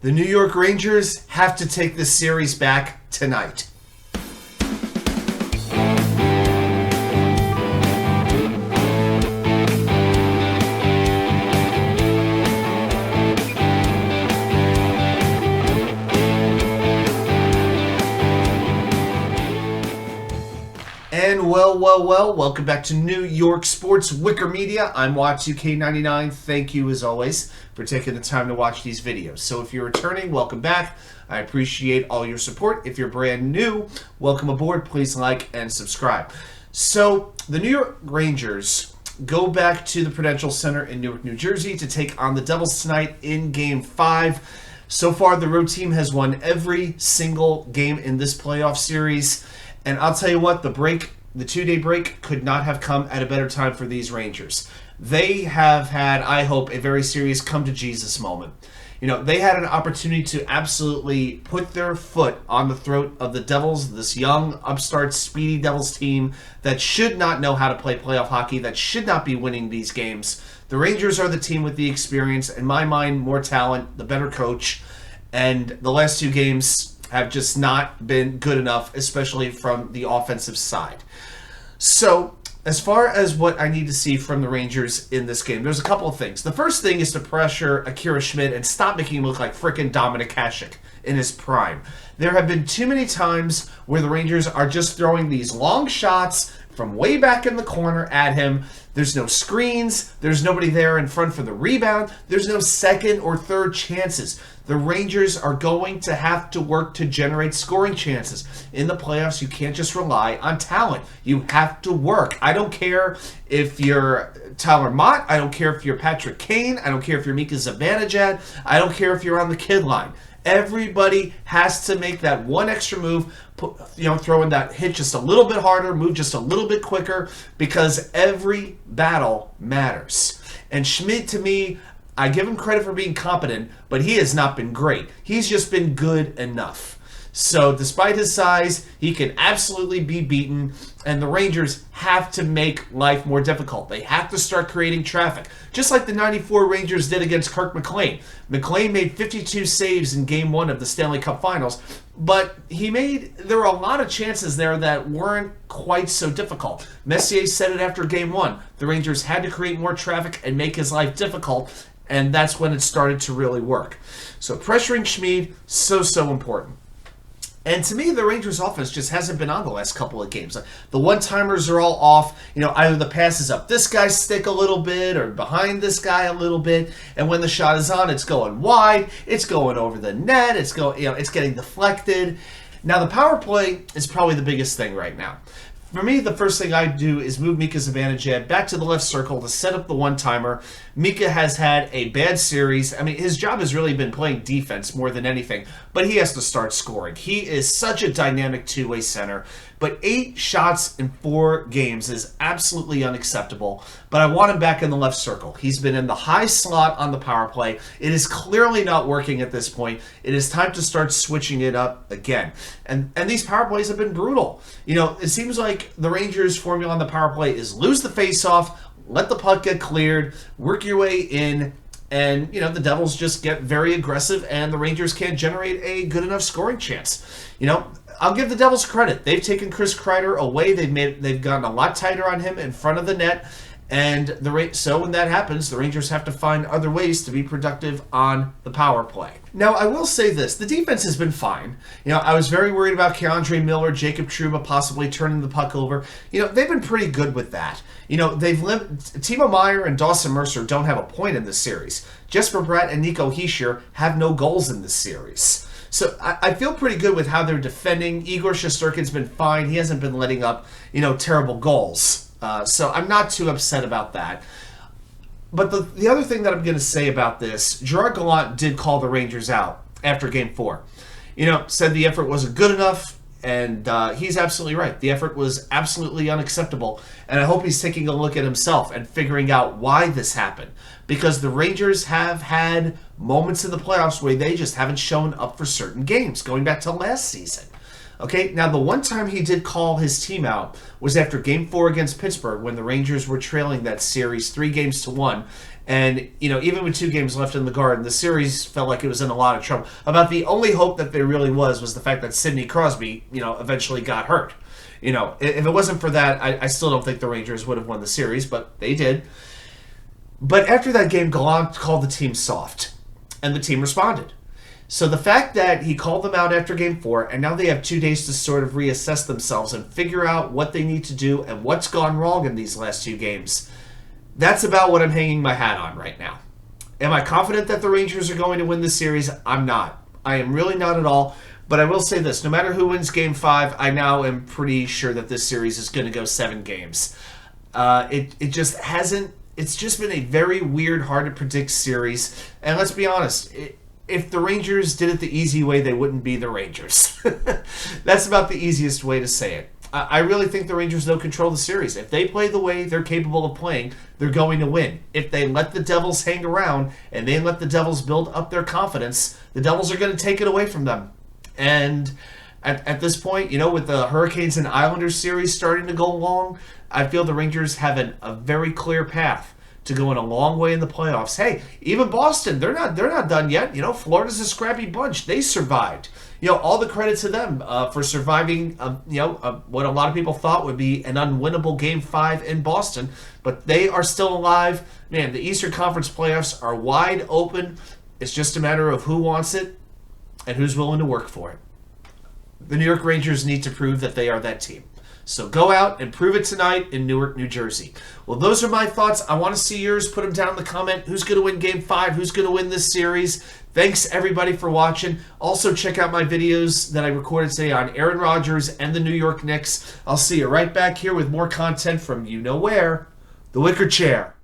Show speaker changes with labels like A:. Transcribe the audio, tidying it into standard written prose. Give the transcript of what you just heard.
A: The New York Rangers have to take this series back tonight. And well, welcome back to New York Sports WickerMedia. I'm WatchUK99. Thank you, as always, for taking the time to watch these videos. So if you're returning, welcome back. I appreciate all your support. If you're brand new, welcome aboard. Please like and subscribe. So the New York Rangers go back to the Prudential Center in Newark, New Jersey to take on the Devils tonight in Game 5. So far, the road team has won every single game in this playoff series. And I'll tell you what, the two-day break could not have come at a better time for these Rangers. They have had, I hope, a very serious come-to-Jesus moment. You know, they had an opportunity to absolutely put their foot on the throat of the Devils, this young, upstart, speedy Devils team that should not know how to play playoff hockey, that should not be winning these games. The Rangers are the team with the experience, in my mind, more talent, the better coach, and the last two games have just not been good enough, especially from the offensive side. So, as far as what I need to see from the Rangers in this game, there's a couple of things. The first thing is to pressure Akiraschmid and stop making him look like frickin' Dominik Hasek in his prime. There have been too many times where the Rangers are just throwing these long shots from way back in the corner at him. There's no screens. There's nobody there in front for the rebound. There's no second or third chances. The Rangers are going to have to work to generate scoring chances. In the playoffs, you can't just rely on talent. You have to work. I don't care if you're Tyler Mott. I don't care if you're patrickkane. I don't care if you're mikazibanejad. I don't care if you're on the kid line. Everybody has to make that one extra move, throw in that hit just a little bit harder, move just a little bit quicker, because every battle matters. And Schmid, to me, I give him credit for being competent, but he has not been great. He's just been good enough. So despite his size, he can absolutely be beaten, and the Rangers have to make life more difficult. They have to start creating traffic, just like the 94 Rangers did against Kirk McLean. McLean made 52 saves in Game 1 of the Stanley Cup Finals, but there were a lot of chances there that weren't quite so difficult. Messier said it after Game 1. The Rangers had to create more traffic and make his life difficult, and that's when it started to really work. So pressuring Schmid, so important. And to me, the Rangers' offense just hasn't been on the last couple of games. The one-timers are all off. Either the pass is up this guy's stick a little bit or behind this guy a little bit. And when the shot is on, it's going wide. It's going over the net. It's getting deflected. Now, the power play is probably the biggest thing right now. For me, the first thing I do is move Mikazibanejad back to the left circle to set up the one-timer. Mika has had a bad series. I mean, his job has really been playing defense more than anything, but he has to start scoring. He is such a dynamic two-way center, but 8 shots in 4 games is absolutely unacceptable, but I want him back in the left circle. He's been in the high slot on the power play. It is clearly not working at this point. It is time to start switching it up again. And these power plays have been brutal. It seems like the Rangers' formula on the power play is lose the face-off, let the puck get cleared, work your way in, and, the Devils just get very aggressive, and the Rangers can't generate a good enough scoring chance. I'll give the Devils credit. They've taken chriskreider away. They've gotten a lot tighter on him in front of the net, and so when that happens, the Rangers have to find other ways to be productive on the power play. Now, I will say this. The defense has been fine. I was very worried about kandremiller, Jacob Trouba possibly turning the puck over. They've been pretty good with that. Timo Meier and Dawson Mercer don't have a point in this series. Jesper Bratt and Nico Hischier have no goals in this series. So I feel pretty good with how they're defending. Igor Shesterkin's been fine. He hasn't been letting up, terrible goals. So I'm not too upset about that. But the other thing that I'm going to say about this, GerardGallant did call the Rangers out after Game 4. Said the effort wasn't good enough, and he's absolutely right. The effort was absolutely unacceptable, and I hope he's taking a look at himself and figuring out why this happened. Because the Rangers have had moments in the playoffs where they just haven't shown up for certain games, going back to last season. Okay, now the one time he did call his team out was after Game 4 against Pittsburgh when the Rangers were trailing that series 3-1. And, even with 2 games left in the Garden, the series felt like it was in a lot of trouble. About the only hope that there really was the fact that Sidney Crosby, eventually got hurt. If it wasn't for that, I still don't think the Rangers would have won the series, but they did. But after that game, Gallant called the team soft, and the team responded. So the fact that he called them out after Game 4, and now they have 2 days to sort of reassess themselves and figure out what they need to do and what's gone wrong in these last 2 games, that's about what I'm hanging my hat on right now. Am I confident that the Rangers are going to win this series? I'm not. I am really not at all. But I will say this, no matter who wins Game 5, I now am pretty sure that this series is going to go 7 games. It just hasn't, it's just been a very weird, hard to predict series. And let's be honest, if the Rangers did it the easy way, they wouldn't be the Rangers. That's about the easiest way to say it. I really think the Rangers, though, control the series. If they play the way they're capable of playing, they're going to win. If they let the Devils hang around and they let the Devils build up their confidence, the Devils are going to take it away from them. And at this point, with the Hurricanes and Islanders series starting to go along, I feel the Rangers have a very clear path to going a long way in the playoffs. Hey, even Boston, they're not done yet. Florida's a scrappy bunch. They survived. All the credit to them for surviving. What a lot of people thought would be an unwinnable Game 5 in Boston, but they are still alive. Man, the Eastern Conference playoffs are wide open. It's just a matter of who wants it and who's willing to work for it. The New York Rangers need to prove that they are that team. So go out and prove it tonight in Newark, New Jersey. Well, those are my thoughts. I want to see yours. Put them down in the comment. Who's going to win Game 5? Who's going to win this series? Thanks, everybody, for watching. Also, check out my videos that I recorded today on Aaron Rodgers and the New York Knicks. I'll see you right back here with more content from you know where, the Wicker Chair.